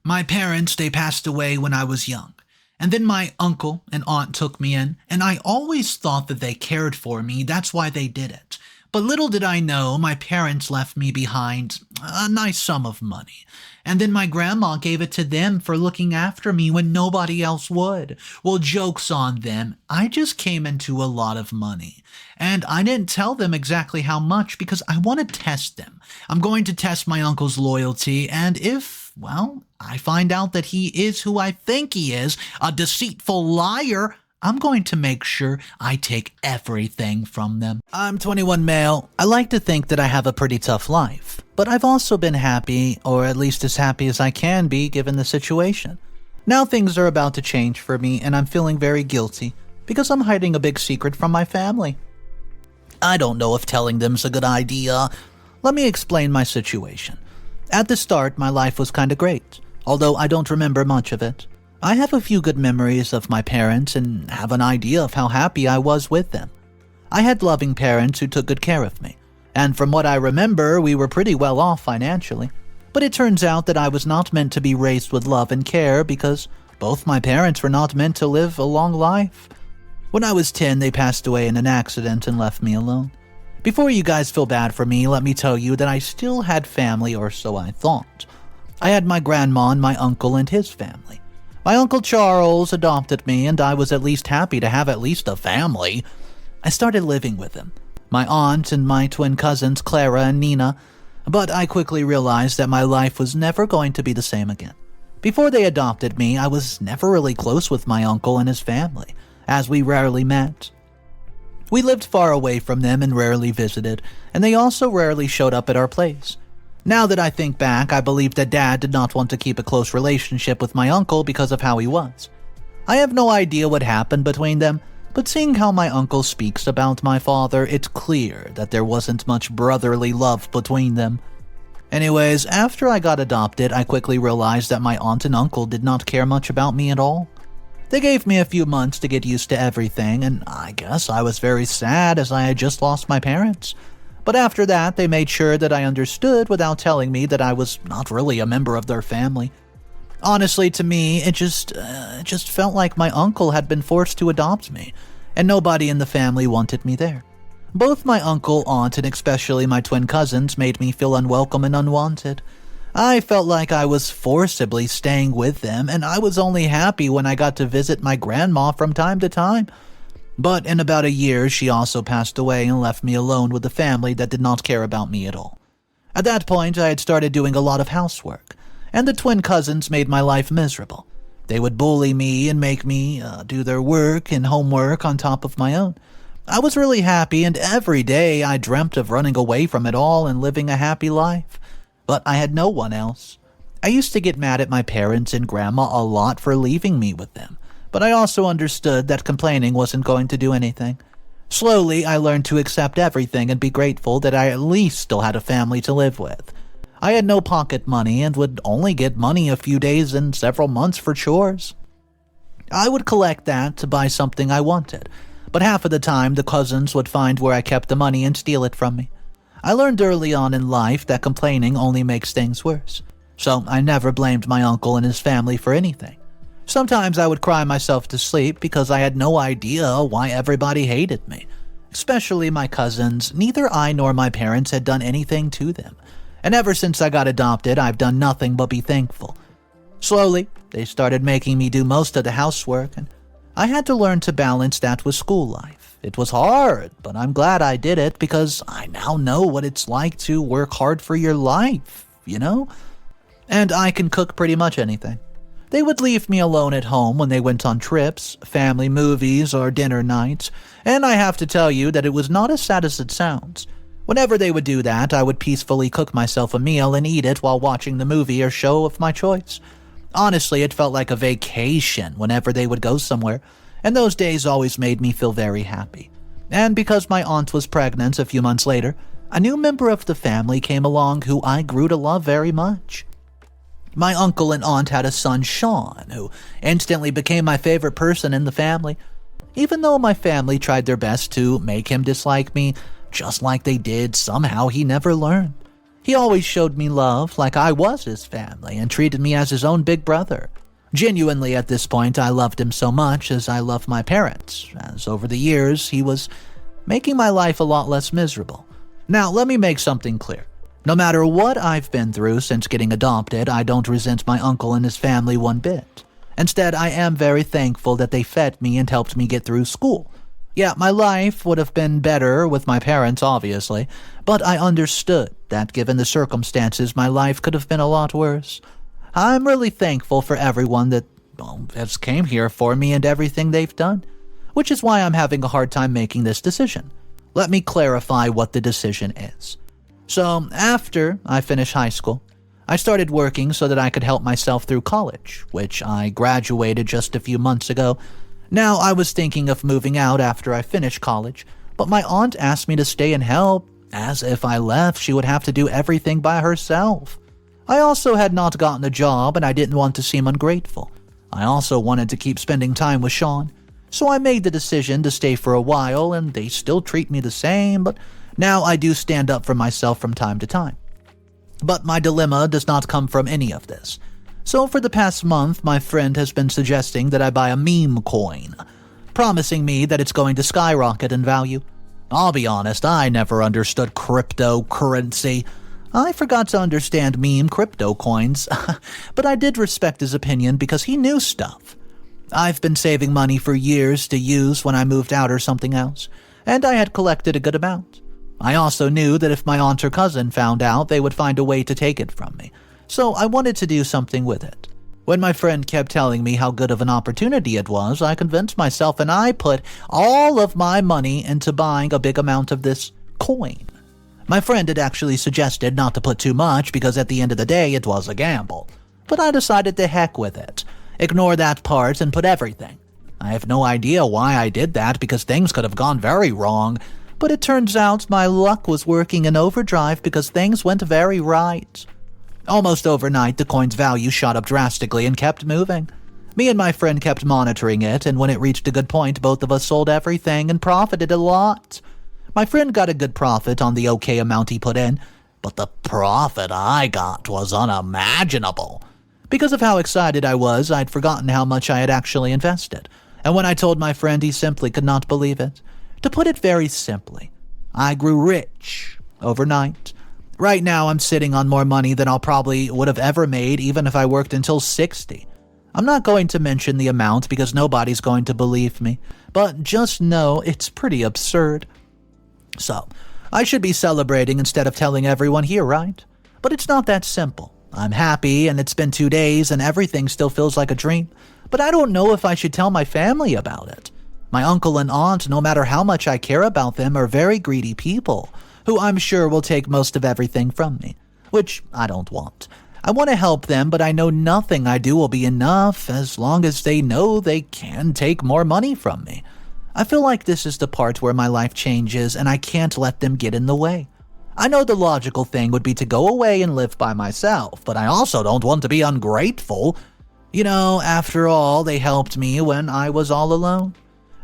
My parents, they passed away when I was young. And then my uncle and aunt took me in, and I always thought that they cared for me. That's why they did it. But little did I know, my parents left me behind a nice sum of money. And then my grandma gave it to them for looking after me when nobody else would. Well, joke's on them. I just came into a lot of money. And I didn't tell them exactly how much because I want to test them. I'm going to test my uncle's loyalty, and if, well, I find out that he is who I think he is, a deceitful liar, I'm going to make sure I take everything from them. I'm 21 male. I like to think that I have a pretty tough life, but I've also been happy, or at least as happy as I can be given the situation. Now things are about to change for me, and I'm feeling very guilty because I'm hiding a big secret from my family. I don't know if telling them's a good idea. Let me explain my situation. At the start, my life was kinda great, although I don't remember much of it. I have a few good memories of my parents and have an idea of how happy I was with them. I had loving parents who took good care of me, and from what I remember, we were pretty well off financially. But it turns out that I was not meant to be raised with love and care because both my parents were not meant to live a long life. When I was 10, they passed away in an accident and left me alone. Before you guys feel bad for me, let me tell you that I still had family, or so I thought. I had my grandma and my uncle and his family. My Uncle Charles adopted me, and I was at least happy to have at least a family. I started living with him, my aunt and my twin cousins Clara and Nina, but I quickly realized that my life was never going to be the same again. Before they adopted me, I was never really close with my uncle and his family, as we rarely met. We lived far away from them and rarely visited, and they also rarely showed up at our place. Now that I think back, I believe that Dad did not want to keep a close relationship with my uncle because of how he was. I have no idea what happened between them, but seeing how my uncle speaks about my father, it's clear that there wasn't much brotherly love between them. Anyways, after I got adopted, I quickly realized that my aunt and uncle did not care much about me at all. They gave me a few months to get used to everything, and I guess I was very sad as I had just lost my parents. But after that, they made sure that I understood without telling me that I was not really a member of their family. Honestly, to me, it just felt like my uncle had been forced to adopt me, and nobody in the family wanted me there. Both my uncle, aunt, and especially my twin cousins made me feel unwelcome and unwanted. I felt like I was forcibly staying with them, and I was only happy when I got to visit my grandma from time to time. But in about a year, she also passed away and left me alone with a family that did not care about me at all. At that point, I had started doing a lot of housework, and the twin cousins made my life miserable. They would bully me and make me do their work and homework on top of my own. I was really happy, and every day I dreamt of running away from it all and living a happy life. But I had no one else. I used to get mad at my parents and grandma a lot for leaving me with them, but I also understood that complaining wasn't going to do anything. Slowly, I learned to accept everything and be grateful that I at least still had a family to live with. I had no pocket money and would only get money a few days and several months for chores. I would collect that to buy something I wanted, but half of the time the cousins would find where I kept the money and steal it from me. I learned early on in life that complaining only makes things worse, so I never blamed my uncle and his family for anything. Sometimes I would cry myself to sleep because I had no idea why everybody hated me. Especially my cousins. Neither I nor my parents had done anything to them, and ever since I got adopted, I've done nothing but be thankful. Slowly, they started making me do most of the housework, and I had to learn to balance that with school life. It was hard, but I'm glad I did it because I now know what it's like to work hard for your life, you know? And I can cook pretty much anything. They would leave me alone at home when they went on trips, family movies, or dinner nights, and I have to tell you that it was not as sad as it sounds. Whenever they would do that, I would peacefully cook myself a meal and eat it while watching the movie or show of my choice. Honestly, it felt like a vacation whenever they would go somewhere, and those days always made me feel very happy. And because my aunt was pregnant a few months later, a new member of the family came along who I grew to love very much. My uncle and aunt had a son, Sean, who instantly became my favorite person in the family. Even though my family tried their best to make him dislike me, just like they did, somehow he never learned. He always showed me love like I was his family and treated me as his own big brother. Genuinely, at this point, I loved him so much as I loved my parents, as over the years, he was making my life a lot less miserable. Now, let me make something clear. No matter what I've been through since getting adopted, I don't resent my uncle and his family one bit. Instead, I am very thankful that they fed me and helped me get through school. Yeah, my life would have been better with my parents, obviously, but I understood that given the circumstances, my life could have been a lot worse. I'm really thankful for everyone that has came here for me and everything they've done, which is why I'm having a hard time making this decision. Let me clarify what the decision is. So, after I finished high school, I started working so that I could help myself through college, which I graduated just a few months ago. Now, I was thinking of moving out after I finished college, but my aunt asked me to stay and help, as if I left, she would have to do everything by herself. I also had not gotten a job, and I didn't want to seem ungrateful. I also wanted to keep spending time with Sean, so I made the decision to stay for a while, and they still treat me the same, but now I do stand up for myself from time to time. But my dilemma does not come from any of this. So for the past month, my friend has been suggesting that I buy a meme coin, promising me that it's going to skyrocket in value. I'll be honest, I never understood cryptocurrency. I forgot to understand meme crypto coins, but I did respect his opinion because he knew stuff. I've been saving money for years to use when I moved out or something else, and I had collected a good amount. I also knew that if my aunt or cousin found out, they would find a way to take it from me, so I wanted to do something with it. When my friend kept telling me how good of an opportunity it was, I convinced myself and I put all of my money into buying a big amount of this coin. My friend had actually suggested not to put too much because at the end of the day it was a gamble, but I decided to heck with it. Ignore that part and put everything. I have no idea why I did that because things could have gone very wrong, but it turns out my luck was working in overdrive because things went very right. Almost overnight, the coin's value shot up drastically and kept moving. Me and my friend kept monitoring it, and when it reached a good point, both of us sold everything and profited a lot. My friend got a good profit on the okay amount he put in, but the profit I got was unimaginable. Because of how excited I was, I'd forgotten how much I had actually invested, and when I told my friend, he simply could not believe it. To put it very simply, I grew rich overnight. Right now, I'm sitting on more money than I'll probably would have ever made even if I worked until 60. I'm not going to mention the amount because nobody's going to believe me, but just know it's pretty absurd. So, I should be celebrating instead of telling everyone here, right? But it's not that simple. I'm happy and it's been 2 days and everything still feels like a dream, but I don't know if I should tell my family about it. My uncle and aunt, no matter how much I care about them, are very greedy people, who I'm sure will take most of everything from me, which I don't want. I want to help them, but I know nothing I do will be enough as long as they know they can take more money from me. I feel like this is the part where my life changes and I can't let them get in the way. I know the logical thing would be to go away and live by myself, but I also don't want to be ungrateful. You know, after all, they helped me when I was all alone.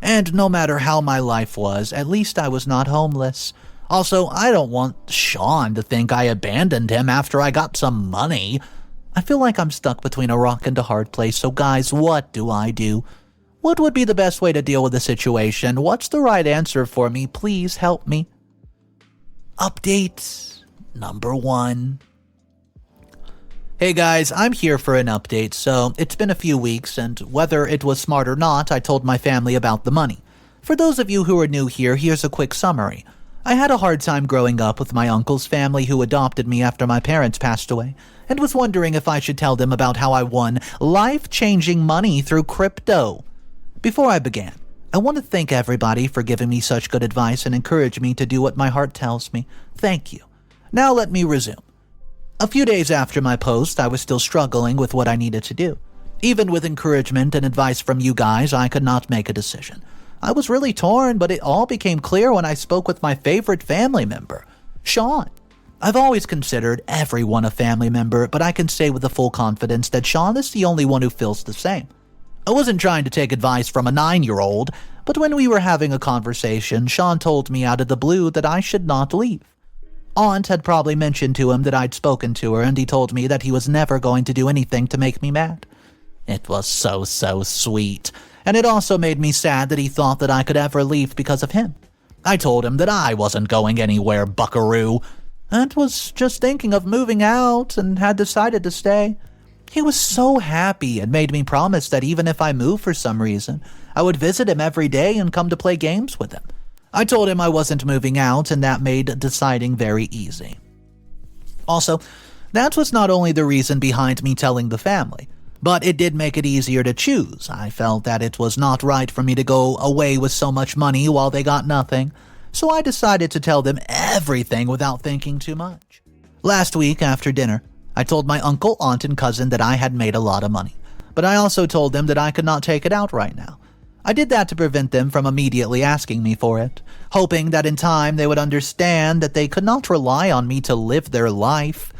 And no matter how my life was, at least I was not homeless. Also, I don't want Sean to think I abandoned him after I got some money. I feel like I'm stuck between a rock and a hard place, so guys, what do I do? What would be the best way to deal with the situation? What's the right answer for me? Please help me. Update number 1. Hey guys, I'm here for an update. So it's been a few weeks, and whether it was smart or not, I told my family about the money. For those of you who are new here, here's a quick summary. I had a hard time growing up with my uncle's family who adopted me after my parents passed away, and was wondering if I should tell them about how I won life-changing money through crypto. Before I began, I want to thank everybody for giving me such good advice and encourage me to do what my heart tells me. Thank you. Now let me resume. A few days after my post, I was still struggling with what I needed to do. Even with encouragement and advice from you guys, I could not make a decision. I was really torn, but it all became clear when I spoke with my favorite family member, Sean. I've always considered everyone a family member, but I can say with a full confidence that Sean is the only one who feels the same. I wasn't trying to take advice from a 9-year-old, but when we were having a conversation, Sean told me out of the blue that I should not leave. Aunt had probably mentioned to him that I'd spoken to her, and he told me that he was never going to do anything to make me mad. It was so sweet, and it also made me sad that he thought that I could ever leave because of him. I told him that I wasn't going anywhere, buckaroo, and was just thinking of moving out and had decided to stay. He was so happy and made me promise that even if I moved for some reason, I would visit him every day and come to play games with him. I told him I wasn't moving out, and that made deciding very easy. Also, that was not only the reason behind me telling the family, but it did make it easier to choose. I felt that it was not right for me to go away with so much money while they got nothing, so I decided to tell them everything without thinking too much. Last week, after dinner, I told my uncle, aunt, and cousin that I had made a lot of money, but I also told them that I could not take it out right now. I did that to prevent them from immediately asking me for it, hoping that in time they would understand that they could not rely on me to live their life.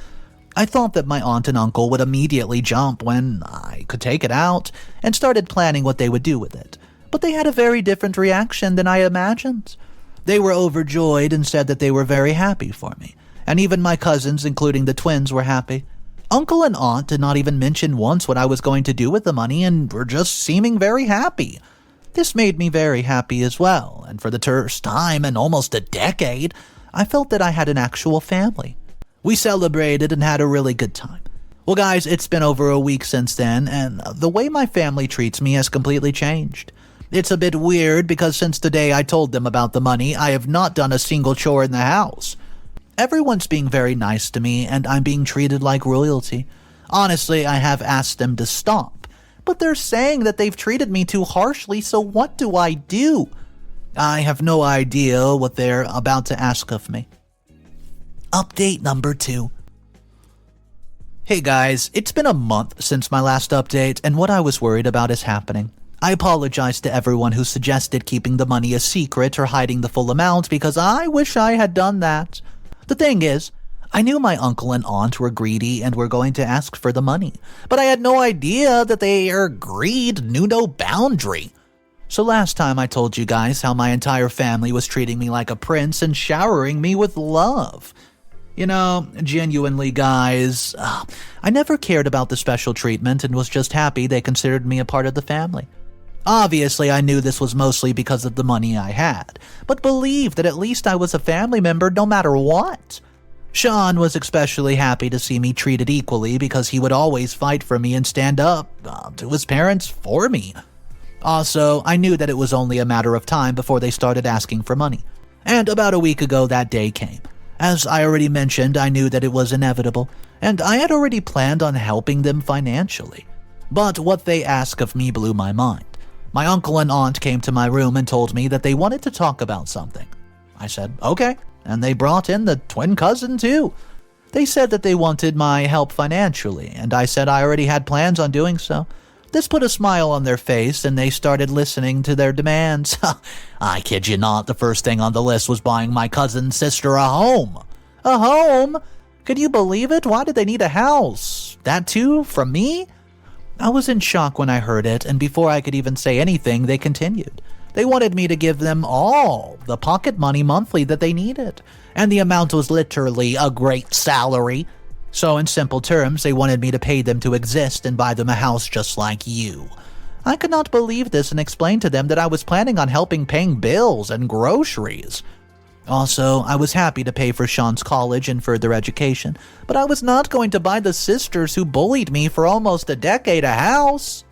I thought that my aunt and uncle would immediately jump when I could take it out and started planning what they would do with it, but they had a very different reaction than I imagined. They were overjoyed and said that they were very happy for me, and even my cousins, including the twins, were happy. Uncle and aunt did not even mention once what I was going to do with the money and were just seeming very happy. This made me very happy as well, and for the first time in almost a decade, I felt that I had an actual family. We celebrated and had a really good time. Well, guys, it's been over a week since then, and the way my family treats me has completely changed. It's a bit weird because since the day I told them about the money, I have not done a single chore in the house. Everyone's being very nice to me, and I'm being treated like royalty. Honestly, I have asked them to stop. But they're saying that they've treated me too harshly, so what do I do? I have no idea what they're about to ask of me. Update number 2. Hey guys, it's been a month since my last update, and what I was worried about is happening. I apologize to everyone who suggested keeping the money a secret or hiding the full amount because I wish I had done that. The thing is, I knew my uncle and aunt were greedy and were going to ask for the money, but I had no idea that their greed knew no boundary. So last time I told you guys how my entire family was treating me like a prince and showering me with love. You know, genuinely, guys, I never cared about the special treatment and was just happy they considered me a part of the family. Obviously, I knew this was mostly because of the money I had, but believed that at least I was a family member no matter what. Sean was especially happy to see me treated equally because he would always fight for me and stand up to his parents for me. Also, I knew that it was only a matter of time before they started asking for money. And about a week ago that day came. As I already mentioned, I knew that it was inevitable, and I had already planned on helping them financially. But what they asked of me blew my mind. My uncle and aunt came to my room and told me that they wanted to talk about something. I said, okay. And they brought in the twin cousin, too. They said that they wanted my help financially, and I said I already had plans on doing so. This put a smile on their face, and they started listening to their demands. I kid you not, the first thing on the list was buying my cousin's sister a home. A home? Can you believe it? Why did they need a house? That too? From me? I was in shock when I heard it, and before I could even say anything, they continued. They wanted me to give them all the pocket money monthly that they needed, and the amount was literally a great salary. So in simple terms, they wanted me to pay them to exist and buy them a house just like you. I could not believe this and explained to them that I was planning on helping paying bills and groceries. Also, I was happy to pay for Sean's college and further education, but I was not going to buy the sisters who bullied me for almost a decade a house.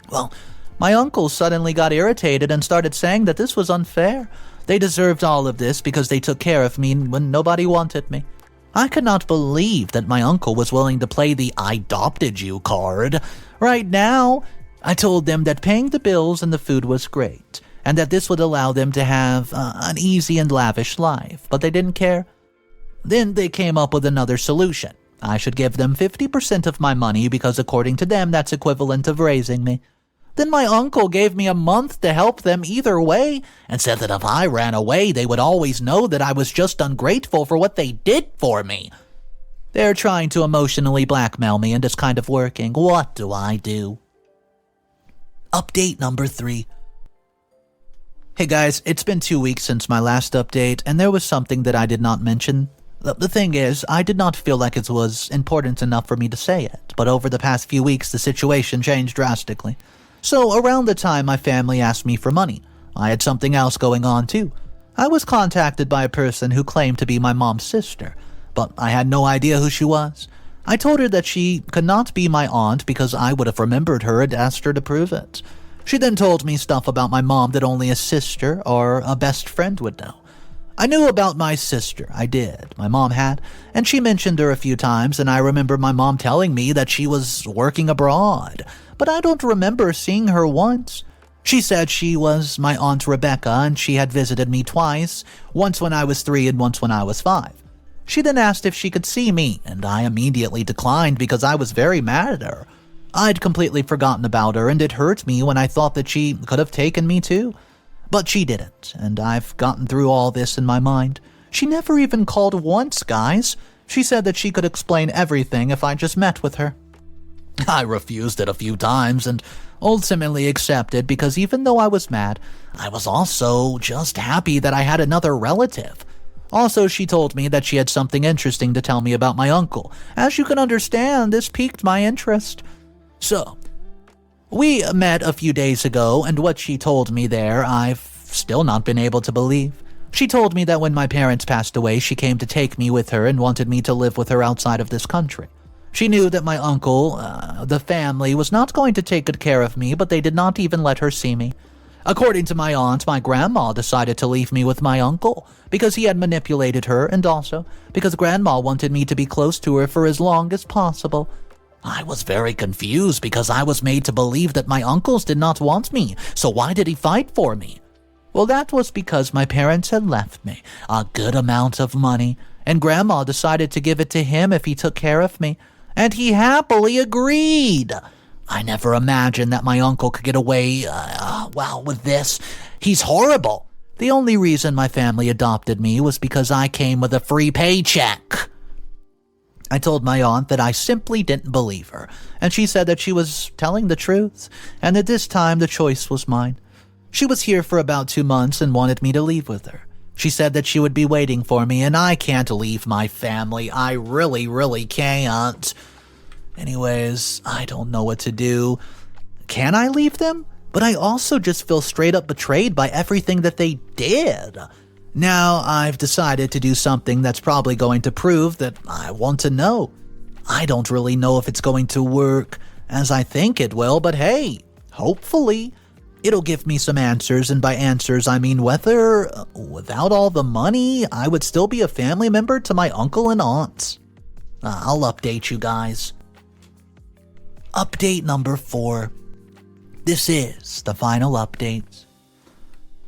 Well, my uncle suddenly got irritated and started saying that this was unfair. They deserved all of this because they took care of me when nobody wanted me. I could not believe that my uncle was willing to play the "I adopted you" card. Right now, I told them that paying the bills and the food was great, and that this would allow them to have an easy and lavish life, but they didn't care. Then they came up with another solution. I should give them 50% of my money because according to them, that's equivalent of raising me. Then my uncle gave me a month to help them either way and said that if I ran away, they would always know that I was just ungrateful for what they did for me. They're trying to emotionally blackmail me and it's kind of working. What do I do? Update number 3. Hey guys, it's been 2 weeks since my last update and there was something that I did not mention. The thing is, I did not feel like it was important enough for me to say it, but over the past few weeks the situation changed drastically. So around the time my family asked me for money, I had something else going on too. I was contacted by a person who claimed to be my mom's sister, but I had no idea who she was. I told her that she could not be my aunt because I would have remembered her and asked her to prove it. She then told me stuff about my mom that only a sister or a best friend would know. I knew about my sister, I did. My mom had, and she mentioned her a few times, and I remember my mom telling me that she was working abroad, but I don't remember seeing her once. She said she was my Aunt Rebecca and she had visited me twice, once when I was 3 and once when I was 5. She then asked if she could see me, and I immediately declined because I was very mad at her. I'd completely forgotten about her, and it hurt me when I thought that she could have taken me too. But she didn't, and I've gotten through all this in my mind. She never even called once, guys. She said that she could explain everything if I just met with her. I refused it a few times and ultimately accepted because even though I was mad, I was also just happy that I had another relative. Also, she told me that she had something interesting to tell me about my uncle. As you can understand, this piqued my interest. So, we met a few days ago, and what she told me there, I've still not been able to believe. She told me that when my parents passed away, she came to take me with her and wanted me to live with her outside of this country. She knew that my uncle, the family, was not going to take good care of me, but they did not even let her see me. According to my aunt, my grandma decided to leave me with my uncle because he had manipulated her, and also because grandma wanted me to be close to her for as long as possible. I was very confused because I was made to believe that my uncles did not want me, so why did he fight for me? Well, that was because my parents had left me a good amount of money, and grandma decided to give it to him if he took care of me, and he happily agreed. I never imagined that my uncle could get away, with this. He's horrible. The only reason my family adopted me was because I came with a free paycheck. I told my aunt that I simply didn't believe her, and she said that she was telling the truth, and that this time the choice was mine. She was here for about 2 months and wanted me to leave with her. She said that she would be waiting for me, and I can't leave my family. I really can't. Anyways, I don't know what to do. Can I leave them? But I also just feel straight up betrayed by everything that they did. Now I've decided to do something that's probably going to prove that I want to know. I don't really know if it's going to work as I think it will, but hey, hopefully it'll give me some answers, and by answers I mean whether, without all the money, I would still be a family member to my uncle and aunts. I'll update you guys. Update number 4. This is the final update.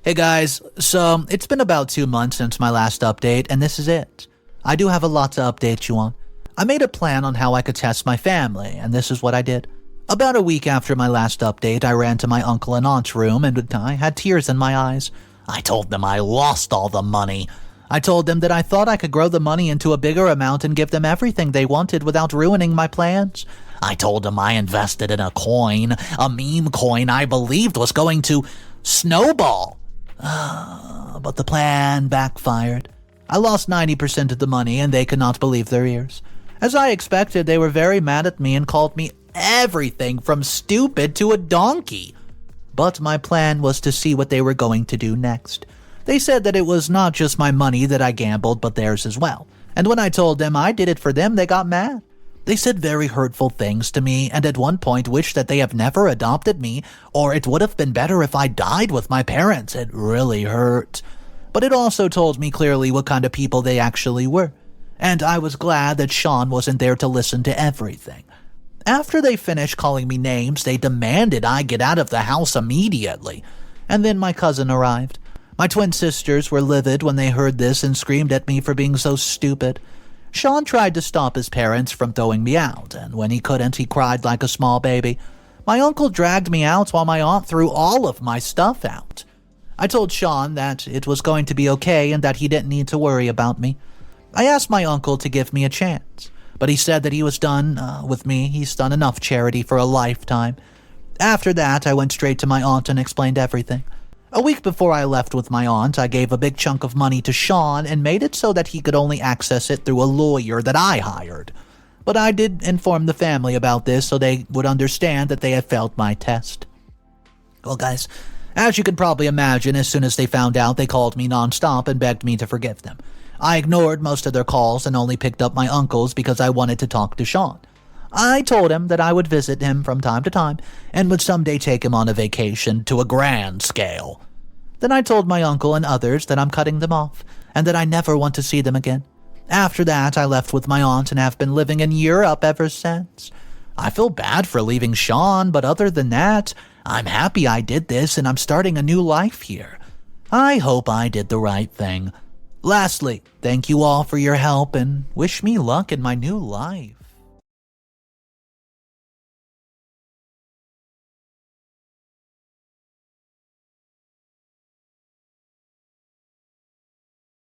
Hey guys, so it's been about 2 months since my last update, and this is it. I do have a lot to update you on. I made a plan on how I could test my family, and this is what I did. About a week after my last update, I ran to my uncle and aunt's room, and I had tears in my eyes. I told them I lost all the money. I told them that I thought I could grow the money into a bigger amount and give them everything they wanted without ruining my plans. I told them I invested in a coin, a meme coin I believed was going to snowball. But the plan backfired. I lost 90% of the money, and they could not believe their ears. As I expected, they were very mad at me and called me everything from stupid to a donkey. But my plan was to see what they were going to do next. They said that it was not just my money that I gambled, but theirs as well. And when I told them I did it for them, they got mad. They said very hurtful things to me, and at one point wished that they have never adopted me, or it would have been better if I died with my parents. It really hurt. But it also told me clearly what kind of people they actually were. And I was glad that Sean wasn't there to listen to everything. After they finished calling me names, they demanded I get out of the house immediately. And then my cousin arrived. My twin sisters were livid when they heard this and screamed at me for being so stupid. Sean tried to stop his parents from throwing me out, and when he couldn't, he cried like a small baby. My uncle dragged me out while my aunt threw all of my stuff out. I told Sean that it was going to be okay and that he didn't need to worry about me. I asked my uncle to give me a chance, but he said that he was done with me. He's done enough charity for a lifetime. After that, I went straight to my aunt and explained everything. A week before I left with my aunt, I gave a big chunk of money to Sean and made it so that he could only access it through a lawyer that I hired. But I did inform the family about this so they would understand that they had failed my test. Well, guys, as you can probably imagine, as soon as they found out, they called me nonstop and begged me to forgive them. I ignored most of their calls and only picked up my uncle's because I wanted to talk to Sean. I told him that I would visit him from time to time and would someday take him on a vacation to a grand scale. Then I told my uncle and others that I'm cutting them off and that I never want to see them again. After that, I left with my aunt and have been living in Europe ever since. I feel bad for leaving Sean, but other than that, I'm happy I did this and I'm starting a new life here. I hope I did the right thing. Lastly, thank you all for your help and wish me luck in my new life.